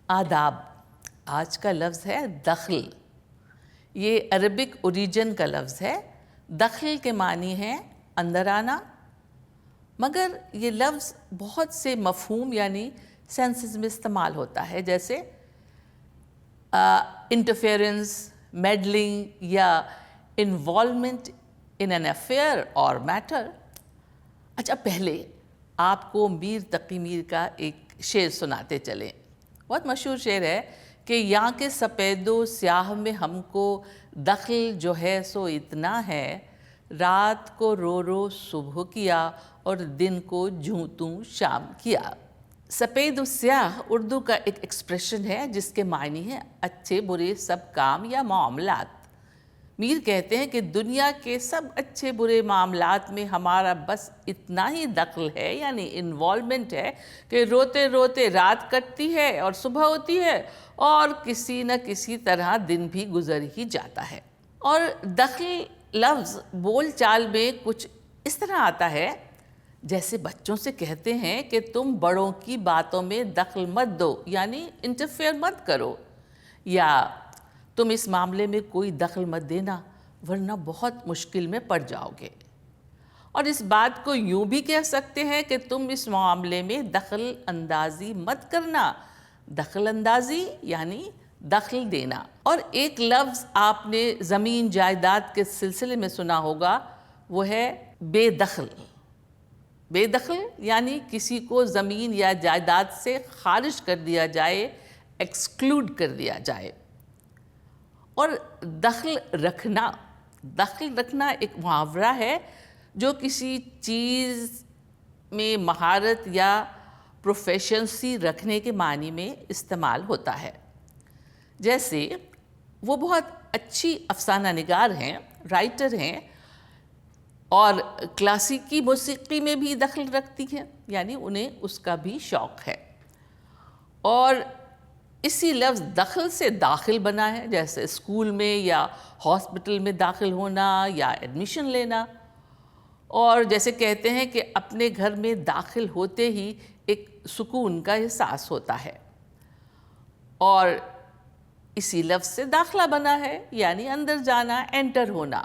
آداب، آج کا لفظ ہے دخل. یہ عربک اوریجن کا لفظ ہے. دخل کے معنی ہے اندر آنا، مگر یہ لفظ بہت سے مفہوم یعنی سینسز میں استعمال ہوتا ہے، جیسے انٹرفیئرنس، میڈلنگ یا انوالومنٹ ان این افیئر اور میٹر. اچھا، پہلے آپ کو میر تقی میر کا ایک شعر سناتے چلیں. بہت مشہور شعر ہے کہ یہاں کے سپید و سیاہ میں ہم کو دخل جو ہے سو اتنا ہے، رات کو رو رو صبح کیا اور دن کو جوں توں شام کیا. سپید و سیاہ اردو کا ایک ایکسپریشن ہے جس کے معنی ہے اچھے برے سب کام یا معاملات. میر کہتے ہیں کہ دنیا کے سب اچھے برے معاملات میں ہمارا بس اتنا ہی دخل ہے، یعنی انوالومنٹ ہے، کہ روتے روتے رات کٹتی ہے اور صبح ہوتی ہے اور کسی نہ کسی طرح دن بھی گزر ہی جاتا ہے. اور دخل لفظ بول چال میں کچھ اس طرح آتا ہے جیسے بچوں سے کہتے ہیں کہ تم بڑوں کی باتوں میں دخل مت دو، یعنی انٹرفیئر مت کرو، یا تم اس معاملے میں کوئی دخل مت دینا ورنہ بہت مشکل میں پڑ جاؤ گے. اور اس بات کو یوں بھی کہہ سکتے ہیں کہ تم اس معاملے میں دخل اندازی مت کرنا. دخل اندازی یعنی دخل دینا. اور ایک لفظ آپ نے زمین جائیداد کے سلسلے میں سنا ہوگا، وہ ہے بے دخل. بے دخل یعنی کسی کو زمین یا جائیداد سے خارج کر دیا جائے، ایکسکلوڈ کر دیا جائے. اور دخل رکھنا ایک محاورہ ہے جو کسی چیز میں مہارت یا پروفیشنسی رکھنے کے معنی میں استعمال ہوتا ہے. جیسے وہ بہت اچھی افسانہ نگار ہیں، رائٹر ہیں، اور کلاسیکی موسیقی میں بھی دخل رکھتی ہیں، یعنی انہیں اس کا بھی شوق ہے. اور اسی لفظ دخل سے داخل بنا ہے، جیسے اسکول میں یا ہاسپٹل میں داخل ہونا یا ایڈمیشن لینا. اور جیسے کہتے ہیں کہ اپنے گھر میں داخل ہوتے ہی ایک سکون کا احساس ہوتا ہے. اور اسی لفظ سے داخلہ بنا ہے، یعنی اندر جانا، انٹر ہونا.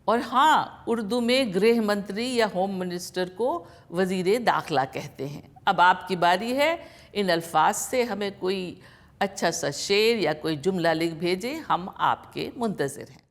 اور ہاں، اردو میں گرہ منتری یا ہوم منسٹر کو وزیر داخلہ کہتے ہیں. اب آپ کی باری ہے ان الفاظ سے ہمیں کوئی اچھا سا شعر یا کوئی جملہ لکھ بھیجیں، ہم آپ کے منتظر ہیں.